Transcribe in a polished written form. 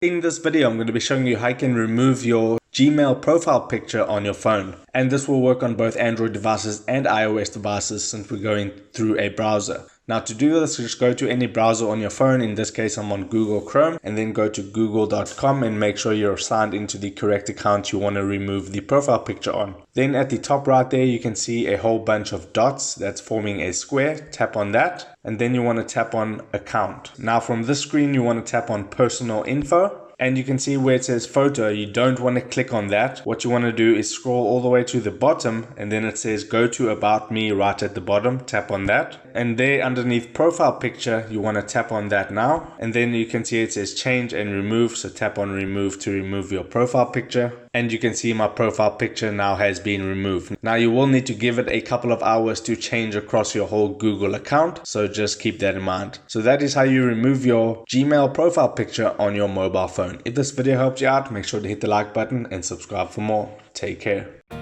In this video, I'm going to be showing you how you can remove your Gmail profile picture on your phone. And this will work on both Android devices and iOS devices since we're going through a browser. Now to do this, just go to any browser on your phone. In this case, I'm on Google Chrome, and then go to google.com and make sure you're signed into the correct account you want to remove the profile picture on. Then at the top right there, you can see a whole bunch of dots that's forming a square. Tap on that, and then you want to tap on account. Now from this screen, you want to tap on personal info. And you can see where it says photo, you don't want to click on that. What you want to do is scroll all the way to the bottom, and then it says go to about me right at the bottom. Tap on that. And there underneath profile picture, you want to tap on that now. And then you can see it says change and remove. So tap on remove to remove your profile picture. And you can see my profile picture now has been removed. Now you will need to give it a couple of hours to change across your whole Google account. So just keep that in mind. So that is how you remove your Gmail profile picture on your mobile phone. If this video helped you out, make sure to hit the like button and subscribe for more. Take care.